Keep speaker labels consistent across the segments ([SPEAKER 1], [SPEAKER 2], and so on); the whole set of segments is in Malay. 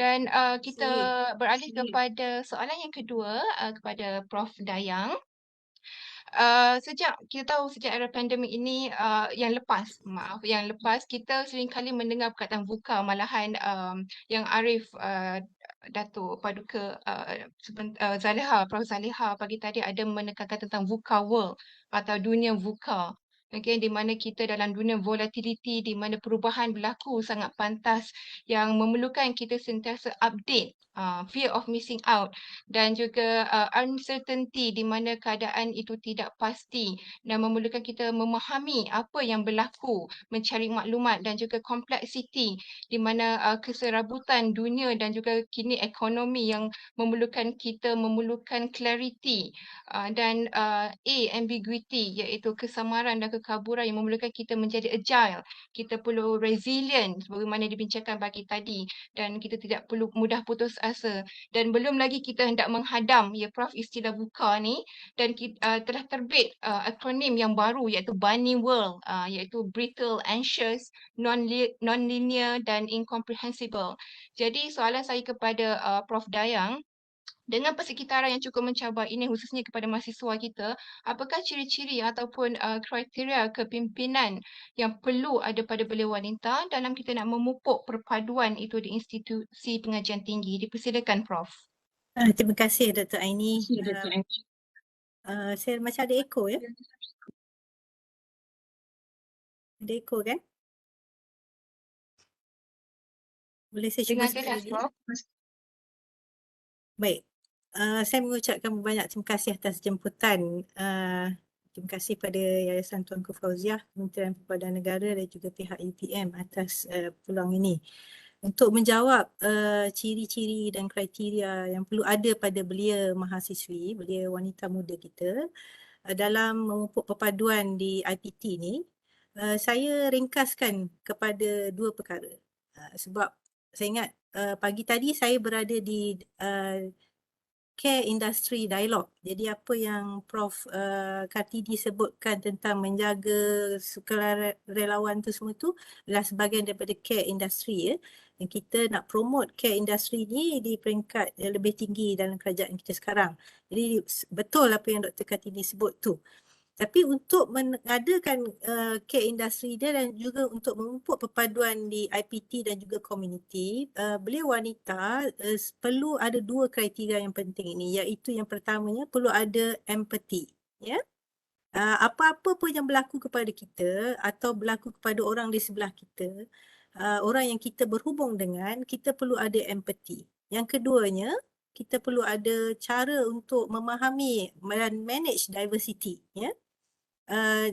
[SPEAKER 1] Dan kita beralih kepada soalan yang kedua kepada Prof Dayang. Sejak kita tahu sejak era pandemik ini yang lepas kita seringkali mendengar perkataan VUCA, malahan yang Arif Datuk Paduka Prof Zaliha pagi tadi ada menekankan tentang VUCA world atau dunia VUCA. Okay, di mana kita dalam dunia volatility, di mana perubahan berlaku sangat pantas yang memerlukan kita sentiasa update, fear of missing out dan juga uncertainty di mana keadaan itu tidak pasti dan memerlukan kita memahami apa yang berlaku, mencari maklumat dan juga kompleksiti di mana keserabutan dunia dan juga kini ekonomi yang memerlukan clarity dan ambiguity iaitu kesamaran dan kekaburan yang memerlukan kita menjadi agile. Kita perlu resilient sebagaimana dibincangkan pagi tadi dan kita tidak perlu mudah putus asa. Dan belum lagi kita hendak menghadam Prof istilah VUCA ni dan telah terbit akronim yang baru iaitu Bunny World iaitu brittle, anxious, non-linear dan incomprehensible. Jadi soalan saya kepada Prof Dayang, dengan persekitaran yang cukup mencabar ini khususnya kepada mahasiswa kita, apakah ciri-ciri ataupun kriteria kepimpinan yang perlu ada pada beliau wanita dalam kita nak memupuk perpaduan itu di institusi pengajian tinggi? Dipersilakan Prof.
[SPEAKER 2] Terima kasih Dr. Aini. Saya macam ada echo ya? Ada echo kan? Boleh saya cuba
[SPEAKER 1] Dengar
[SPEAKER 2] sekali
[SPEAKER 1] jelas
[SPEAKER 2] lagi?
[SPEAKER 1] Prof.
[SPEAKER 2] Baik. Saya mengucapkan banyak terima kasih atas jemputan. Terima kasih pada Yayasan Tuanku Fauziah, Kementerian Perpaduan Negara dan juga pihak UPM atas peluang ini. Untuk menjawab ciri-ciri dan kriteria yang perlu ada pada belia mahasiswi, belia wanita muda kita dalam memupuk perpaduan di IPT ni, saya ringkaskan kepada dua perkara. Sebab saya ingat pagi tadi saya berada di Care Industry Dialogue. Jadi apa yang Prof Kartidi sebutkan tentang menjaga sukarelawan tu semua tu adalah sebahagian daripada care industry ya. Dan kita nak promote care industry ni di peringkat yang lebih tinggi dalam kerajaan kita sekarang. Jadi betul apa yang Dr. Kartidi sebut tu. Tapi untuk mengadakan care industry dia dan juga untuk memupuk perpaduan di IPT dan juga community, beliau wanita perlu ada dua kriteria yang penting ini, iaitu yang pertamanya perlu ada empathy. Ya? Apa-apa pun yang berlaku kepada kita atau berlaku kepada orang di sebelah kita, orang yang kita berhubung dengan, kita perlu ada empathy. Yang keduanya, kita perlu ada cara untuk memahami dan manage diversity. Ya?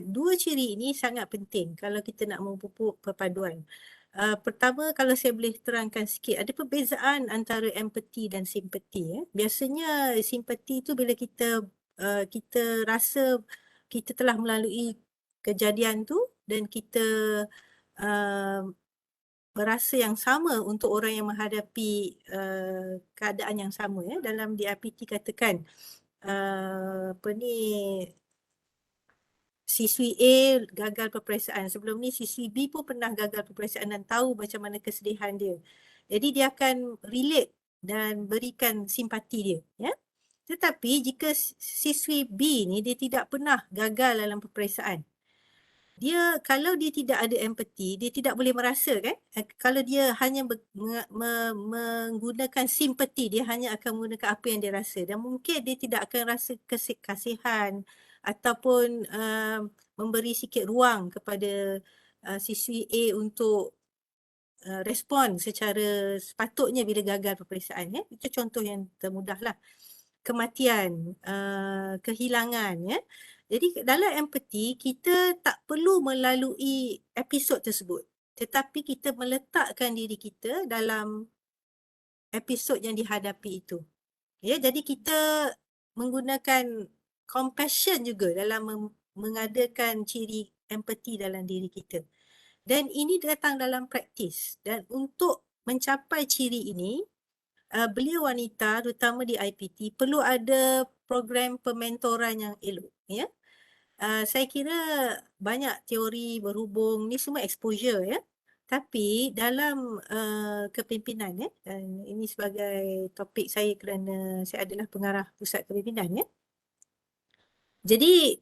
[SPEAKER 2] Dua ciri ini sangat penting kalau kita nak memupuk perpaduan. Pertama, kalau saya boleh terangkan sikit, ada perbezaan antara empathy dan simpati. Biasanya simpati itu bila kita rasa kita telah melalui kejadian tu dan kita berasa yang sama untuk orang yang menghadapi keadaan yang sama. Dalam DIPT katakan siswi A gagal peperiksaan. Sebelum ni siswi B pun pernah gagal peperiksaan dan tahu macam mana kesedihan dia. Jadi dia akan relate dan berikan simpati dia. Ya? Tetapi jika siswi B ni dia tidak pernah gagal dalam peperiksaan, kalau dia tidak ada empati, dia tidak boleh merasa kan. Kalau dia hanya menggunakan simpati, dia hanya akan menggunakan apa yang dia rasa. Dan mungkin dia tidak akan rasa kasihan ataupun memberi sikit ruang kepada siswi A untuk respon secara sepatutnya bila gagal peperiksaan. Itu contoh yang termudah lah. Kematian, kehilangan. Jadi dalam empati, kita tak perlu melalui episod tersebut. Tetapi kita meletakkan diri kita dalam episod yang dihadapi itu. Jadi kita menggunakan compassion juga dalam mengadakan ciri empati dalam diri kita. Dan ini datang dalam praktis. Dan untuk mencapai ciri ini, belia wanita terutama di IPT perlu ada program pementoran yang elok. Saya kira banyak teori berhubung, ni semua exposure. Tapi dalam kepimpinan ya, dan ini sebagai topik saya kerana saya adalah pengarah pusat kepimpinan ya. Jadi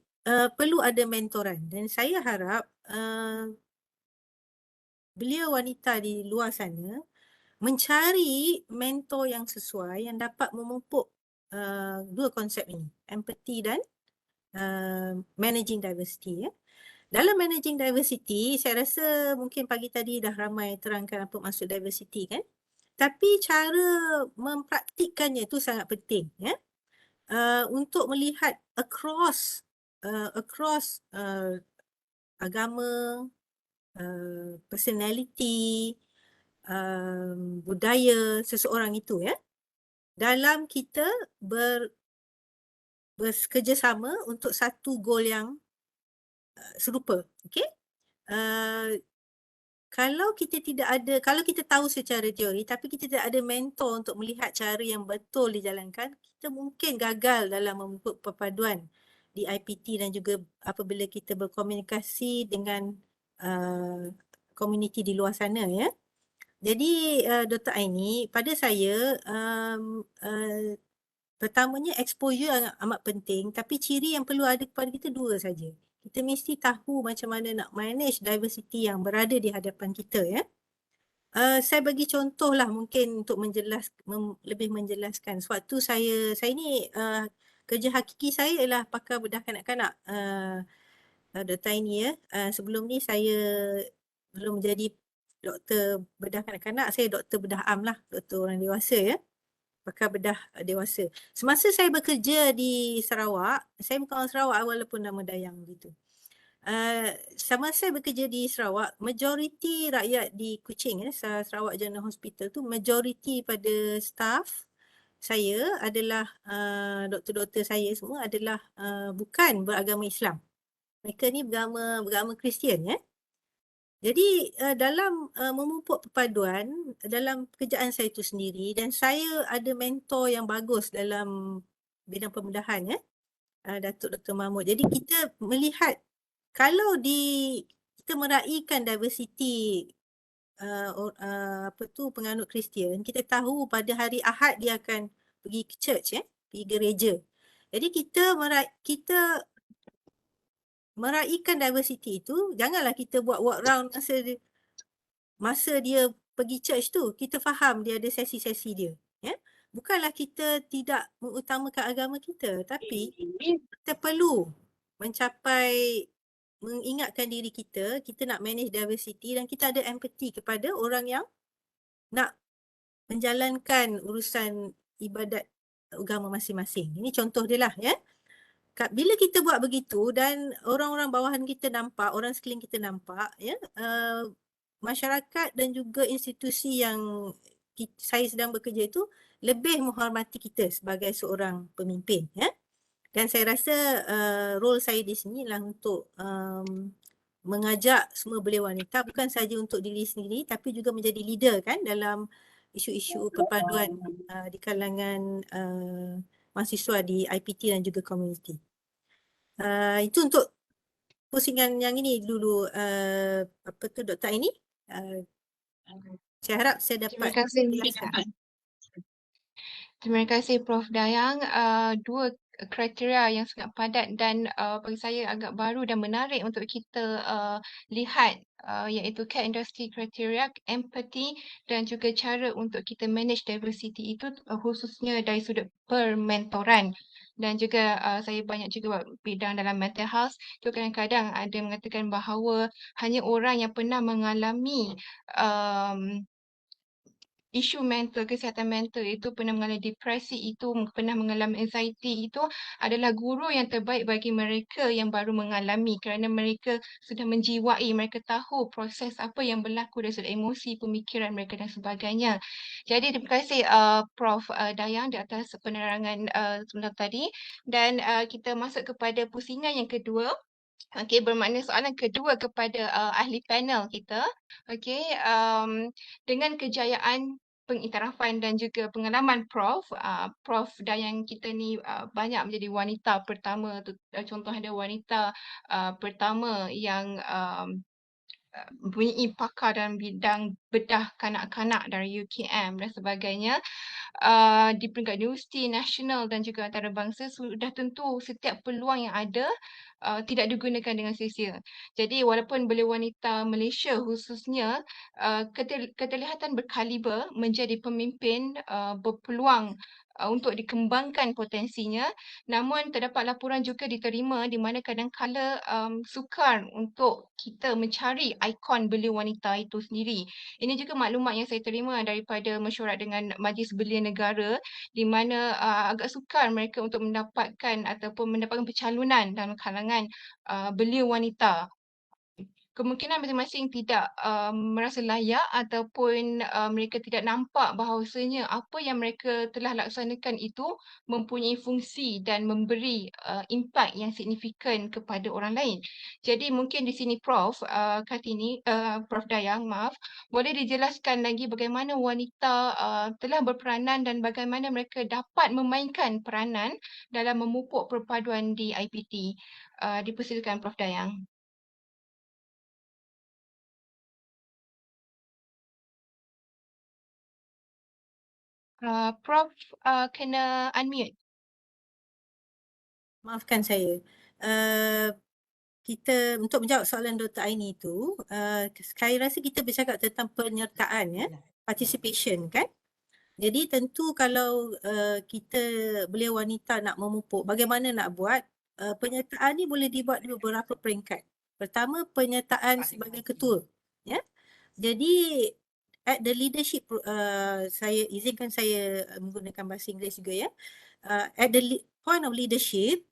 [SPEAKER 2] perlu ada mentoran dan saya harap beliau wanita di luar sana mencari mentor yang sesuai yang dapat memupuk dua konsep ini, empathy dan managing diversity ya. Dalam managing diversity, saya rasa mungkin pagi tadi dah ramai terangkan apa maksud diversity kan. Tapi cara mempraktikkannya itu sangat penting ya. Untuk melihat across agama, personality, budaya seseorang itu ya. Dalam kita bekerjasama untuk satu goal yang serupa. Okay? Kalau kita tahu secara teori tapi kita tidak ada mentor untuk melihat cara yang betul dijalankan, kita mungkin gagal dalam memupuk perpaduan di IPT dan juga apabila kita berkomunikasi dengan komuniti di luar sana ya. Jadi Dr. Aini, pada saya pertamanya exposure amat penting tapi ciri yang perlu ada kepada kita dua saja. Kita mesti tahu macam mana nak manage diversity yang berada di hadapan kita ya. Saya bagi contoh lah mungkin untuk lebih menjelaskan. Sewaktu saya ni kerja hakiki saya ialah pakar bedah kanak-kanak. Dr. Aini ya. Sebelum ni saya belum menjadi doktor bedah kanak-kanak, saya doktor bedah am lah, doktor orang dewasa ya. Pakar bedah dewasa. Semasa saya bekerja di Sarawak, saya bukan orang Sarawak walaupun nama Dayang gitu. Sama saya bekerja di Sarawak, majoriti rakyat di Kuching Sarawak General Hospital tu, majoriti pada staff saya adalah doktor-doktor saya semua adalah bukan beragama Islam. Mereka ni beragama Kristian ya. Jadi dalam memupuk perpaduan dalam pekerjaan saya itu sendiri, dan saya ada mentor yang bagus dalam bidang pembedahan ya, Datuk Dr. Mahmud. Jadi kita melihat kalau kita meraihkan diversity penganut Kristian, kita tahu pada hari Ahad dia akan pergi ke church ya, pergi gereja. Jadi kita meraihkan diversity itu, janganlah kita buat walk round masa dia pergi church tu, kita faham dia ada sesi-sesi dia. Ya? Bukanlah kita tidak mengutamakan agama kita, tapi kita perlu mengingatkan diri kita nak manage diversity dan kita ada empathy kepada orang yang nak menjalankan urusan ibadat agama masing-masing. Ini contoh dia lah ya. Bila kita buat begitu dan orang-orang bawahan kita nampak, orang sekeliling kita nampak ya, masyarakat dan juga institusi yang saya sedang bekerja itu lebih menghormati kita sebagai seorang pemimpin ya. Dan saya rasa role saya di sini adalah untuk mengajak semua belia wanita bukan saja untuk diri sendiri tapi juga menjadi leader kan dalam isu-isu perpaduan di kalangan mahasiswa di IPT dan juga komuniti. Itu untuk pusingan yang ini dulu Dr. Aini. Saya harap saya dapat jelaskan.
[SPEAKER 1] Terima kasih Prof. Dayang. Dua kriteria yang sangat padat dan bagi saya agak baru dan menarik untuk kita lihat, iaitu care industry criteria, empathy dan juga cara untuk kita manage diversity itu khususnya dari sudut permentoran. Dan juga saya banyak juga buat bidang dalam mental health. Tu kadang-kadang ada mengatakan bahawa hanya orang yang pernah mengalami isu mental, kesihatan mental itu, pernah mengalami depresi itu, pernah mengalami anxiety itu adalah guru yang terbaik bagi mereka yang baru mengalami kerana mereka sudah menjiwai, mereka tahu proses apa yang berlaku dari sudut emosi, pemikiran mereka dan sebagainya. Jadi terima kasih Prof. Dayang di atas penerangan sebentar tadi dan kita masuk kepada pusingan yang kedua. Okey, bermakna soalan kedua kepada ahli panel kita. Okey, dengan kejayaan pengiktirafan dan juga pengalaman Prof Dayang kita ni banyak menjadi wanita pertama, contoh ada wanita pertama yang mempunyai pakar dalam bidang bedah kanak-kanak dari UKM dan sebagainya. Di peringkat universiti nasional dan juga antarabangsa sudah tentu setiap peluang yang ada tidak digunakan dengan sia-sia. Jadi walaupun Belia Wanita Malaysia khususnya keterlihatan berkaliber menjadi pemimpin berpeluang untuk dikembangkan potensinya, namun terdapat laporan juga diterima di mana kadang-kala sukar untuk kita mencari ikon belia wanita itu sendiri. Ini juga maklumat yang saya terima daripada mesyuarat dengan Majlis Belia Negara di mana agak sukar mereka untuk mendapatkan ataupun mendapatkan pencalonan dalam kalangan belia wanita. Kemungkinan masing-masing tidak merasa layak ataupun mereka tidak nampak bahawasanya apa yang mereka telah laksanakan itu mempunyai fungsi dan memberi impak yang signifikan kepada orang lain. Jadi mungkin di sini Prof Kartini, Prof Dayang, maaf, boleh dijelaskan lagi bagaimana wanita telah berperanan dan bagaimana mereka dapat memainkan peranan dalam memupuk perpaduan di IPT. Dipersilakan Prof Dayang. Prof kena unmute.
[SPEAKER 2] Maafkan saya. Kita untuk menjawab soalan Dr. Aini itu, saya rasa kita bercakap tentang penyertaan, ya, participation, kan? Jadi tentu kalau kita belia wanita nak memupuk, bagaimana nak buat? Penyertaan ni boleh dibuat di beberapa peringkat. Pertama, penyertaan sebagai ketua, ya. Jadi at the leadership, saya izinkan saya menggunakan bahasa Inggeris juga, ya. At the point of leadership,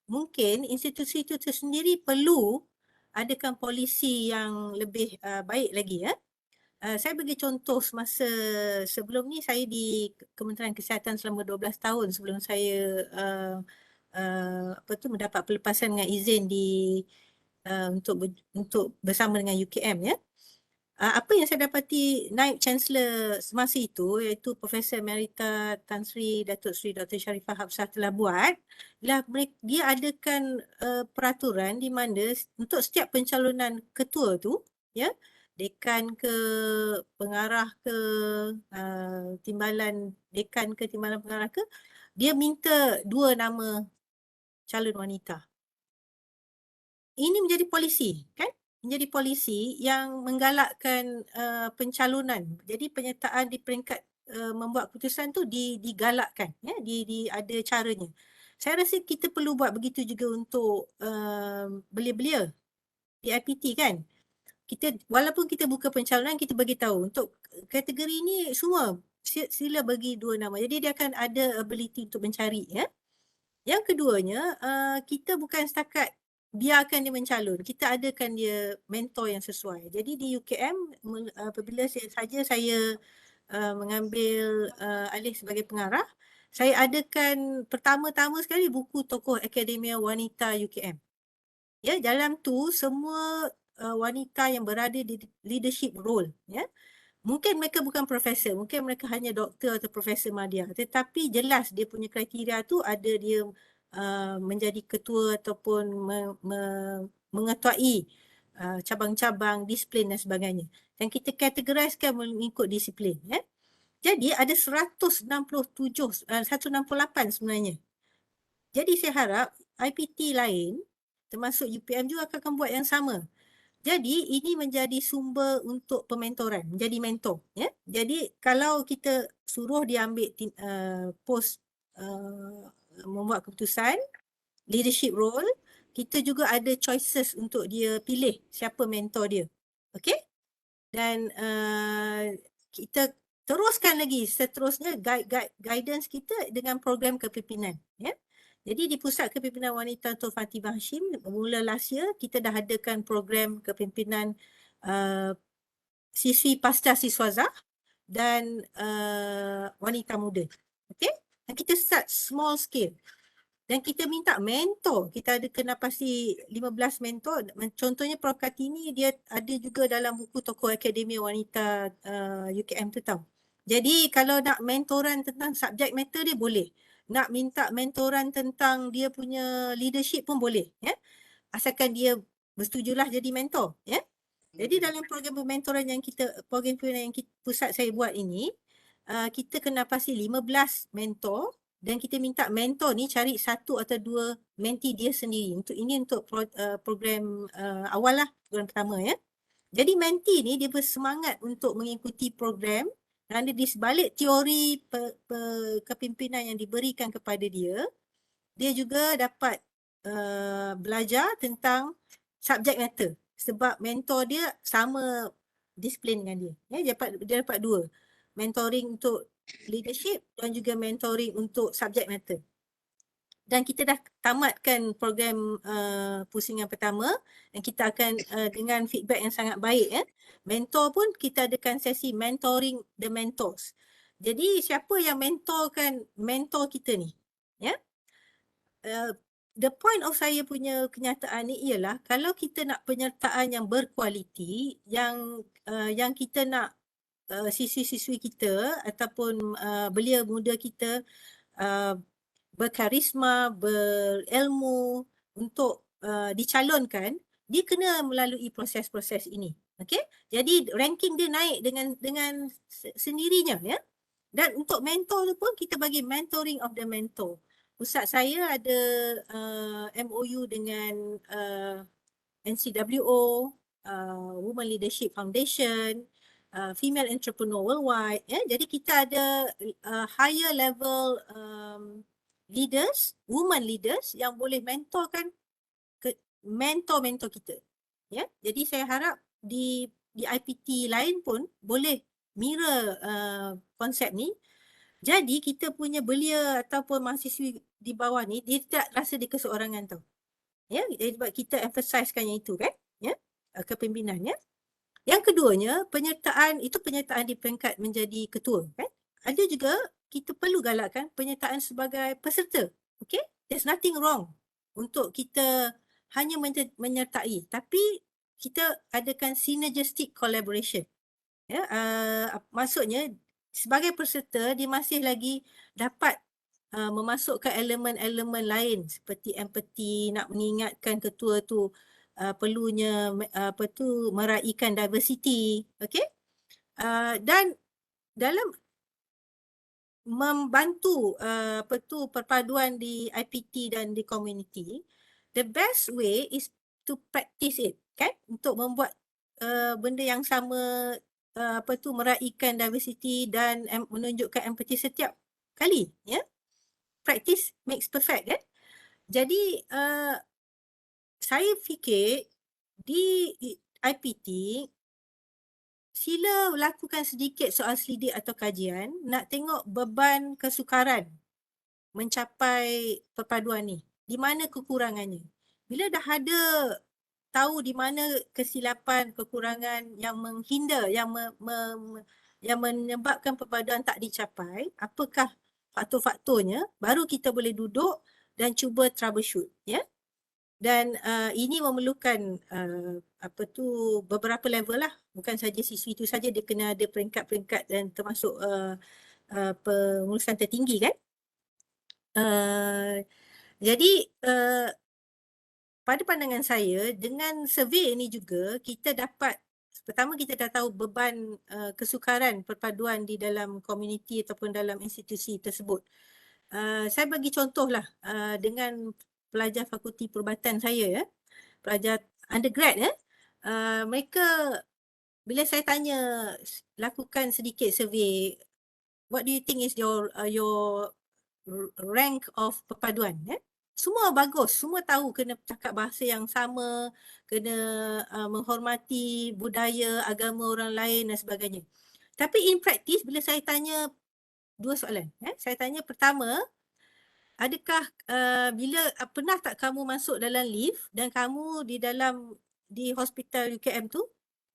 [SPEAKER 2] mungkin institusi itu sendiri perlu adakan polisi yang lebih baik lagi, ya. Saya bagi contoh semasa sebelum ni saya di Kementerian Kesihatan selama 12 tahun sebelum saya mendapat pelepasan dengan izin untuk bersama dengan UKM, ya. Apa yang saya dapati Naib Chancellor semasa itu iaitu Profesor Emerita Tan Sri Datuk Sri Dr. Sharifah Hafsah telah buat, dia adakan peraturan di mana untuk setiap pencalonan ketua tu, ya, dekan ke pengarah ke timbalan dekan ke timbalan pengarah ke, dia minta 2 nama calon wanita. Ini menjadi polisi, kan? Menjadi polisi yang menggalakkan pencalonan. Jadi penyertaan di peringkat membuat keputusan tu digalakkan, ya, ada caranya. Saya rasa kita perlu buat begitu juga untuk belia-belia di IPT, kan? Walaupun kita buka pencalonan, kita bagi tahu untuk kategori ini semua sila bagi 2 nama. Jadi dia akan ada ability untuk mencari, ya. Yang keduanya, kita bukan setakat biarkan dia mencalon, kita adakan dia mentor yang sesuai. Jadi di UKM, apabila saya mengambil alih sebagai pengarah, saya adakan pertama-tama sekali buku tokoh Akademia Wanita UKM. Ya, dalam tu semua wanita yang berada di leadership role, ya. Mungkin mereka bukan profesor, mungkin mereka hanya doktor atau profesor madya, tetapi jelas dia punya kriteria tu ada dia menjadi ketua ataupun mengetuai cabang-cabang disiplin dan sebagainya. Dan kita kategoriskan mengikut disiplin, ya. Jadi ada 168 sebenarnya. Jadi saya harap IPT lain termasuk UPM juga akan buat yang sama. Jadi ini menjadi sumber untuk pementoran, menjadi mentor, ya. Jadi kalau kita suruh dia ambil pos membuat keputusan, leadership role, kita juga ada choices untuk dia pilih siapa mentor dia. Okey? Dan kita teruskan lagi seterusnya guidance kita dengan program kepimpinan, ya. Jadi di Pusat Kepimpinan Wanita Tun Fatimah Hashim, mula last year kita dah adakan program kepimpinan siswi pasca siswazah dan wanita muda. Okey? Dan kita start small scale. Dan kita minta mentor. Kita ada kena pasti 15 mentor. Contohnya Prof Kartini, dia ada juga dalam buku tokoh Akademia Wanita UKM tu tahu. Jadi kalau nak mentoran tentang subject matter dia boleh. Nak minta mentoran tentang dia punya leadership pun boleh, ya. Asalkan dia bersetujulah jadi mentor, ya. Jadi dalam program pementoran yang pusat saya buat ini, kita kena pasti 15 mentor dan kita minta mentor ni cari 1 atau 2 mentee dia sendiri. Untuk program awal lah, program pertama ya. Jadi mentee ni dia bersemangat untuk mengikuti program kerana di sebalik teori kepimpinan yang diberikan kepada dia, dia juga dapat belajar tentang subject matter sebab mentor dia sama disiplin dengan dia. Dia dapat 2. Mentoring untuk leadership dan juga mentoring untuk subject matter. Dan kita dah tamatkan program pusingan pertama dan kita akan dengan feedback yang sangat baik mentor pun kita adakan sesi mentoring the mentors. Jadi siapa yang mentorkan mentor kita ni? Ya. The point of saya punya kenyataan ni ialah kalau kita nak penyertaan yang berkualiti, yang kita nak siswi-siswi kita ataupun belia muda kita berkarisma, berilmu untuk dicalonkan, dia kena melalui proses-proses ini. Okey? Jadi ranking dia naik dengan sendirinya ya. Dan untuk mentor tu pun kita bagi mentoring of the mentor. Pusat saya ada MOU dengan NCWO, Women Leadership Foundation, Female Entrepreneur Worldwide. Ya. Jadi kita ada higher level leaders, women leaders yang boleh mentorkan mentor-mentor kita. Ya. Jadi saya harap di IPT lain pun boleh mirror konsep ni. Jadi kita punya belia ataupun mahasiswi di bawah ni dia tak rasa dia keseorangan tau. Ya, sebab kita emphasizekan yang itu kan, ya, kepimpinan ya. Yang keduanya, penyertaan di peringkat menjadi ketua kan. Ada juga kita perlu galakkan penyertaan sebagai peserta. Okay? There's nothing wrong untuk kita hanya menyertai, tapi kita adakan synergistic collaboration. Ya, maksudnya sebagai peserta dia masih lagi dapat memasukkan elemen-elemen lain seperti empathy, nak mengingatkan ketua tu perlunya meraihkan diversity, okey? Dan dalam membantu perpaduan di IPT dan di community, the best way is to practice it, kan? Untuk membuat benda yang sama, meraihkan diversity dan menunjukkan empathy setiap kali, ya. Practice makes perfect, kan? Jadi saya fikir di IPT sila lakukan sedikit soal selidik atau kajian nak tengok beban kesukaran mencapai perpaduan ni. Di mana kekurangannya? Bila dah ada tahu di mana kesilapan, kekurangan yang menghindar, yang menyebabkan perpaduan tak dicapai, apakah faktor-faktornya, baru kita boleh duduk dan cuba troubleshoot, ya. Dan ini memerlukan beberapa level lah, bukan saja siswi itu saja, dia kena ada peringkat-peringkat dan termasuk pengurusan tertinggi kan. Jadi pada pandangan saya, dengan survey ini juga kita dapat, pertama kita dah tahu beban kesukaran perpaduan di dalam komuniti ataupun dalam institusi tersebut. Saya bagi contohlah dengan pelajar fakulti perubatan saya, pelajar undergrad, mereka bila saya tanya lakukan sedikit survey, what do you think is your rank of perpaduan? Semua bagus, semua tahu kena cakap bahasa yang sama, kena menghormati budaya, agama orang lain dan sebagainya. Tapi in practice, bila saya tanya 2 soalan. Saya tanya pertama, adakah pernah tak kamu masuk dalam lift dan kamu di hospital UKM tu,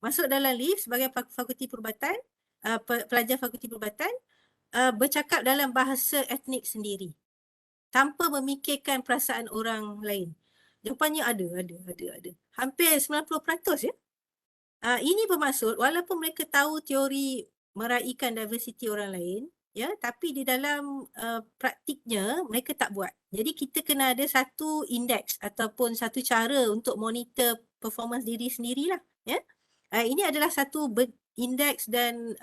[SPEAKER 2] masuk dalam lift sebagai fakulti perubatan, pelajar fakulti perubatan, bercakap dalam bahasa etnik sendiri tanpa memikirkan perasaan orang lain? Jawapannya ada. Hampir 90% ya. Ini bermaksud walaupun mereka tahu teori meraihkan diversiti orang lain, ya, tapi di dalam praktiknya mereka tak buat. Jadi kita kena ada satu indeks ataupun satu cara untuk monitor performance diri sendirilah, ya. Ini adalah satu indeks dan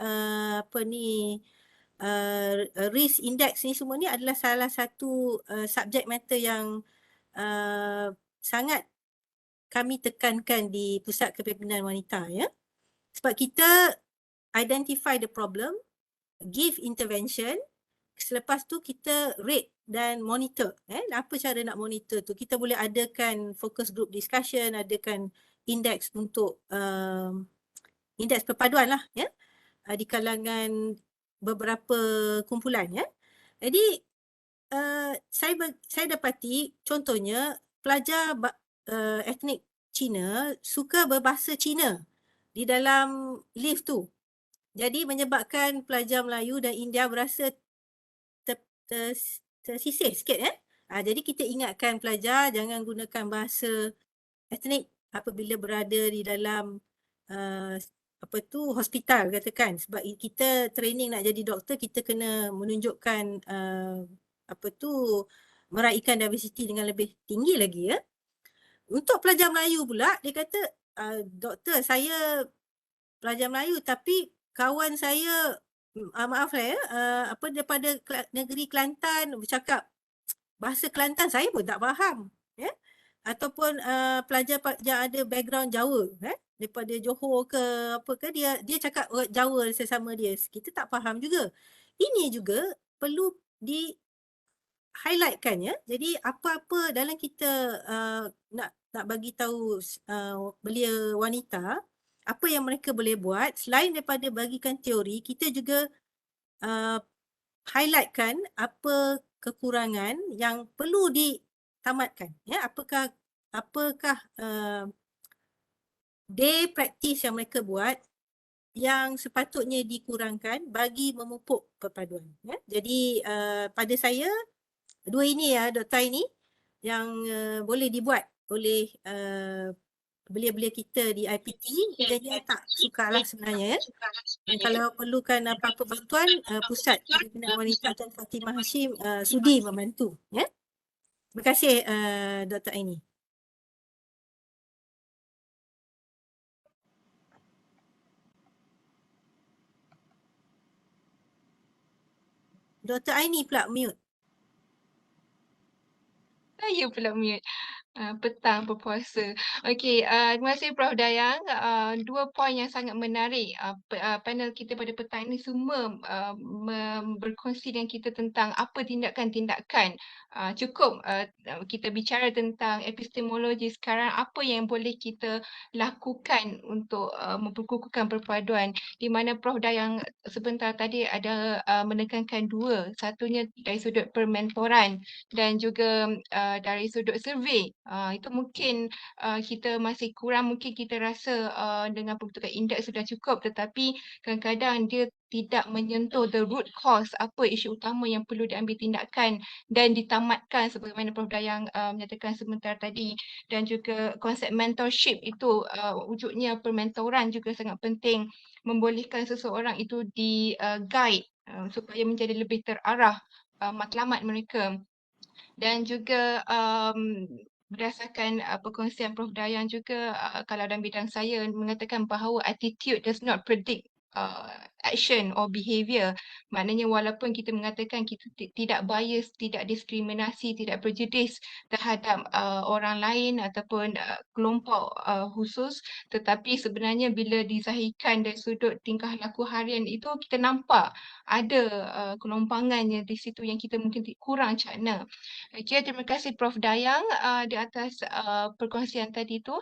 [SPEAKER 2] risk index ni semua ni adalah salah satu subjek matter yang sangat kami tekankan di Pusat Kepimpinan Wanita, ya. Sebab kita identify the problem, give intervention, selepas tu kita rate dan monitor. Apa cara nak monitor tu? Kita boleh adakan focus group discussion, adakan indeks untuk indeks perpaduan lah, ya, di kalangan beberapa kumpulan, ya. Jadi saya dapati contohnya pelajar etnik Cina suka berbahasa Cina di dalam lift tu. Jadi menyebabkan pelajar Melayu dan India berasa tersisih sikit, ya. Jadi kita ingatkan pelajar jangan gunakan bahasa etnik apabila berada di dalam hospital katakan, sebab kita training nak jadi doktor, kita kena menunjukkan meraihkan diversiti dengan lebih tinggi lagi, ya. Untuk pelajar Melayu pula, dia kata, doktor, saya pelajar Melayu tapi kawan saya maaf lah, ya, daripada negeri Kelantan bercakap bahasa Kelantan saya pun tak faham, ya. Ataupun pelajar yang ada background Jawa, daripada Johor ke apa ke, dia cakap Jawa sesama dia, kita tak faham juga. Ini juga perlu di highlightkan, ya. Jadi apa-apa dalam kita nak bagi tahu belia wanita apa yang mereka boleh buat, selain daripada bagikan teori, kita juga highlightkan apa kekurangan yang perlu ditamatkan, ya. Apakah day practice yang mereka buat yang sepatutnya dikurangkan bagi memupuk perpaduan, ya. Jadi pada saya dua ini, ya, Dr. Aini, yang boleh dibuat oleh belia-belia kita di IPT. Dia tak sukarlah sebenarnya, ya. Dan kalau perlukan apa-apa bantuan, Pusat Kepimpinan Wanita Tuan Fatimah Hashim sudi membantu, ya. Terima kasih Dr. Aini. Dr. Aini pula mute.
[SPEAKER 1] Saya pula mute. Petang berpuasa. Okey, terima kasih Prof. Dayang. Dua poin yang sangat menarik. Panel kita pada petang ini semua berkongsi dengan kita tentang apa tindakan-tindakan. Cukup kita bicara tentang epistemologi sekarang, apa yang boleh kita lakukan untuk memperkukuhkan perpaduan, di mana Prof. Dayang sebentar tadi ada menekankan dua. Satunya dari sudut permentoran dan juga dari sudut survey. Itu mungkin kita masih kurang, mungkin kita rasa dengan pembentukan indeks sudah cukup, tetapi kadang-kadang dia tidak menyentuh the root cause, apa isu utama yang perlu diambil tindakan dan ditamatkan sebagaimana Prof. Dayang menyatakan sebentar tadi. Dan juga konsep mentorship itu, wujudnya permentoran juga sangat penting, membolehkan seseorang itu di-guide supaya menjadi lebih terarah matlamat mereka. Dan juga berdasarkan perkongsian Prof. Dayang juga, kalau dalam bidang saya mengatakan bahawa attitude does not predict action or behaviour. Maknanya walaupun kita mengatakan kita tidak bias, tidak diskriminasi, tidak prejudis terhadap orang lain ataupun kelompok khusus, tetapi sebenarnya bila dizahirkan dari sudut tingkah laku harian itu, kita nampak ada kelompangannya di situ yang kita mungkin kurang cakna. Okay, terima kasih Prof. Dayang di atas perkongsian tadi tu.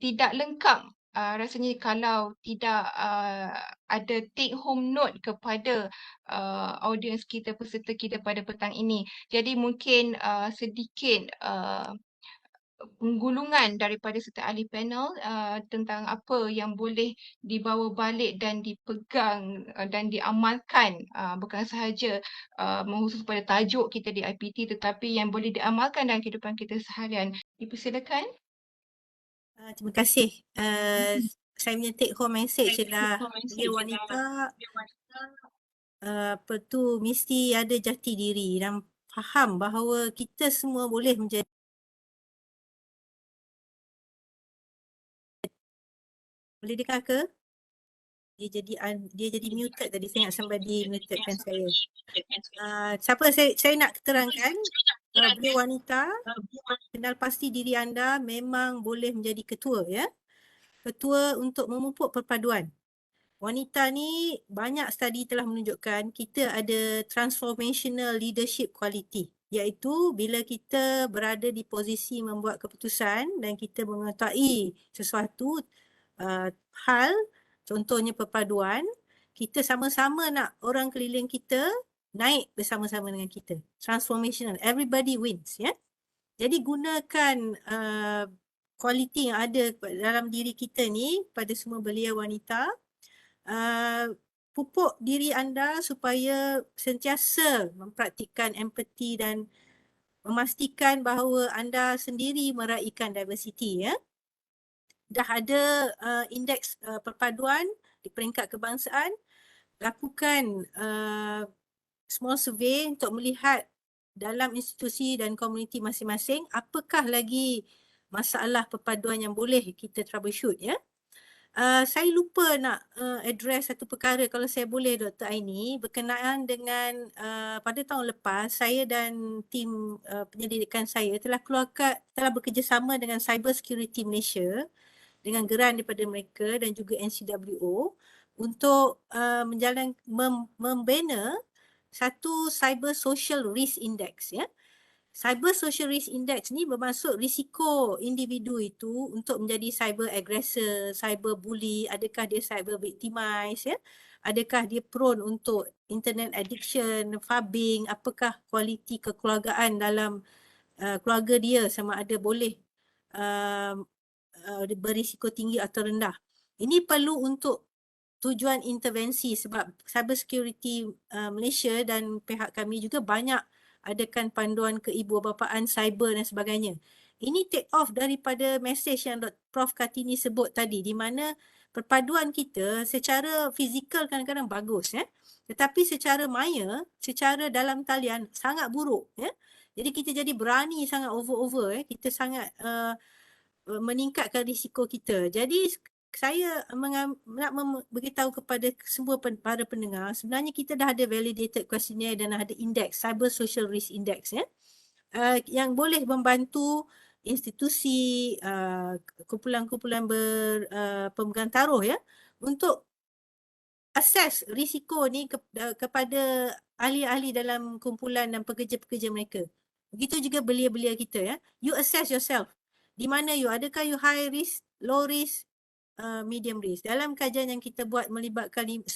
[SPEAKER 1] Tidak lengkap rasanya kalau tidak ada take home note kepada audiens kita, peserta kita pada petang ini. Jadi mungkin sedikit penggulungan daripada serta ahli panel tentang apa yang boleh dibawa balik dan dipegang dan diamalkan, bukan sahaja mengkhusus pada tajuk kita di IPT, tetapi yang boleh diamalkan dalam kehidupan kita seharian. Dipersilakan.
[SPEAKER 2] Terima kasih. Saya punya take home message adalah belia wanita mesti ada jati diri dan faham bahawa kita semua boleh menjadi Boleh dengar ke? Dia jadi muted tadi. Saya ingat somebody mutedkan saya. Siapa saya nak terangkan, beliau wanita, kenal pasti diri anda memang boleh menjadi ketua ya. Ketua untuk memupuk perpaduan. Wanita ni banyak studi telah menunjukkan kita ada transformational leadership quality, iaitu bila kita berada di posisi membuat keputusan dan kita mengetahui sesuatu hal, contohnya perpaduan, kita sama-sama nak orang keliling kita naik bersama-sama dengan kita. Transformational, everybody wins ya. Jadi gunakan kualiti yang ada dalam diri kita ni pada semua belia wanita. Pupuk diri anda supaya sentiasa mempraktikkan empati dan memastikan bahawa anda sendiri meraihkan diversity ya. Dah ada indeks perpaduan di peringkat kebangsaan, lakukan small survey untuk melihat dalam institusi dan komuniti masing-masing apakah lagi masalah perpaduan yang boleh kita troubleshoot ya. Saya lupa nak address satu perkara kalau saya boleh Dr. Aini, berkenaan dengan pada tahun lepas saya dan tim penyelidikan saya telah bekerjasama dengan Cyber Security Malaysia dengan geran daripada mereka dan juga NCWO untuk membina satu Cyber Social Risk Index ya. Cyber Social Risk Index ni bermaksud risiko individu itu untuk menjadi cyber aggressor, cyber bully, adakah dia cyber victimize ya, adakah dia prone untuk internet addiction, phubbing, apakah kualiti kekeluargaan dalam keluarga dia sama ada boleh berisiko tinggi atau rendah. Ini perlu untuk tujuan intervensi sebab Cyber Security Malaysia dan pihak kami juga banyak adakan panduan keibu-bapaan cyber dan sebagainya. Ini take off daripada mesej yang Prof Kartini sebut tadi di mana perpaduan kita secara fizikal kadang-kadang bagus ya. Tetapi secara maya, secara dalam talian sangat buruk ya. Jadi kita jadi berani sangat over ya. Kita sangat meningkatkan risiko kita. Jadi saya nak beritahu kepada semua para pendengar, sebenarnya kita dah ada validated questionnaire dan ada index, Cyber Social Risk Index ya, yang boleh membantu institusi, kumpulan-kumpulan pemegang taruh ya, untuk assess risiko ni kepada ahli-ahli dalam kumpulan dan pekerja-pekerja mereka. Begitu juga belia-belia kita ya. You assess yourself. Di mana you? Adakah you high risk, low risk, medium risk? Dalam kajian yang kita buat melibatkan 1,000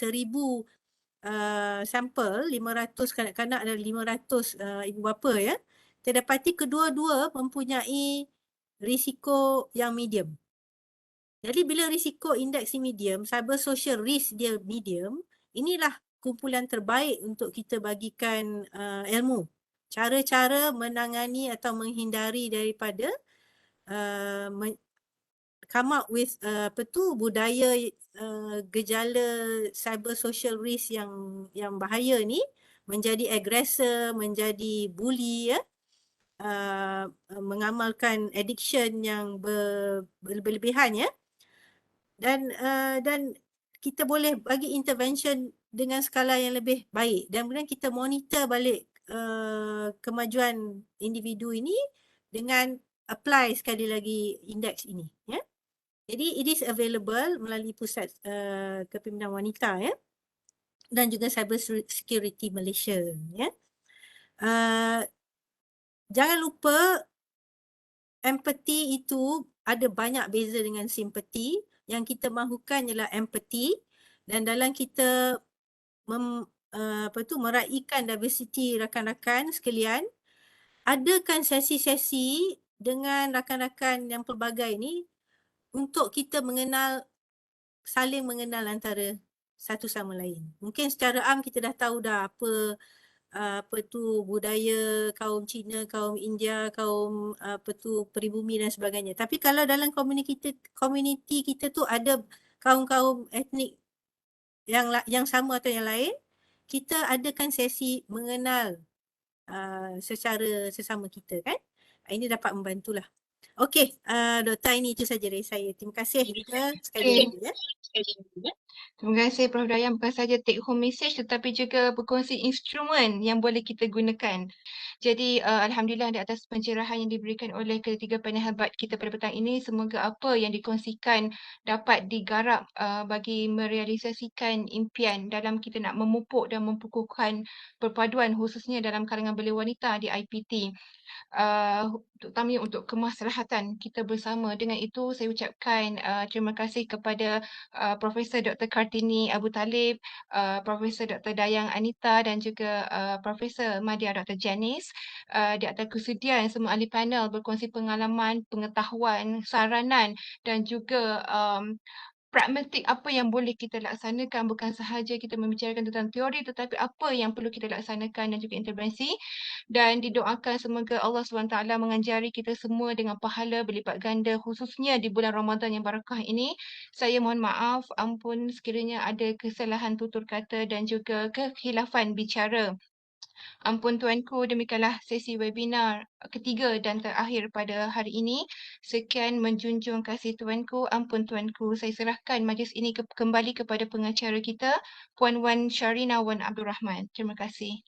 [SPEAKER 2] sampel, 500 kanak-kanak dan 500 ibu bapa ya. Kita dapati kedua-dua mempunyai risiko yang medium. Jadi bila risiko indeks medium, cyber social risk dia medium, inilah kumpulan terbaik untuk kita bagikan ilmu. Cara-cara menangani atau menghindari daripada come up with budaya gejala cyber social risk yang bahaya ni, menjadi aggressor, menjadi bully ya, mengamalkan addiction yang berlebihan ya. Dan kita boleh bagi intervention dengan skala yang lebih baik dan kemudian kita monitor balik kemajuan individu ini dengan apply sekali lagi indeks ini ya. Jadi it is available melalui Pusat Kepimpinan Wanita ya dan juga Cyber Security Malaysia ya. Jangan lupa empathy itu ada banyak beza dengan simpati. Yang kita mahukan ialah empathy dan dalam kita meraihkan diversity rakan-rakan sekalian, adakan sesi-sesi dengan rakan-rakan yang pelbagai ni untuk kita saling mengenal antara satu sama lain. Mungkin secara am kita dah tahu dah apa tu budaya kaum Cina, kaum India, kaum peribumi dan sebagainya. Tapi kalau dalam komuniti kita tu ada kaum-kaum etnik yang sama atau yang lain, kita adakan sesi mengenal secara sesama kita kan. Ini dapat membantulah. Okey, Dr. Aini itu saja dari saya. Terima kasih juga sekali
[SPEAKER 1] Okey.
[SPEAKER 2] lagi ya.
[SPEAKER 1] Terima kasih Prof. Dayang, bukan saja take home message tetapi juga berkongsi instrumen yang boleh kita gunakan. Jadi Alhamdulillah di atas pencerahan yang diberikan oleh ketiga penahabat kita pada petang ini, semoga apa yang dikongsikan dapat digarap bagi merealisasikan impian dalam kita nak memupuk dan mempukuhkan perpaduan khususnya dalam kalangan belia wanita di IPT. Terutamanya untuk kemaslahatan kita bersama. Dengan itu saya ucapkan terima kasih kepada Profesor Dr. Kartini Abu Talib, Profesor Dr. Dayang Anita dan juga Profesor Madia Dr. Janice di atas kesudian semua ahli panel berkongsi pengalaman, pengetahuan, saranan dan juga pragmatik apa yang boleh kita laksanakan, bukan sahaja kita membicarakan tentang teori tetapi apa yang perlu kita laksanakan dan juga intervensi, dan didoakan semoga Allah SWT mengajari kita semua dengan pahala berlipat ganda khususnya di bulan Ramadan yang barakah ini. Saya mohon maaf, ampun sekiranya ada kesalahan tutur kata dan juga kekhilafan bicara. Ampun tuanku, demikianlah sesi webinar ketiga dan terakhir pada hari ini. Sekian menjunjung kasih tuanku, ampun tuanku. Saya serahkan majlis ini kembali kepada pengacara kita, Puan Wan Sharina Wan Abdul Rahman. Terima kasih.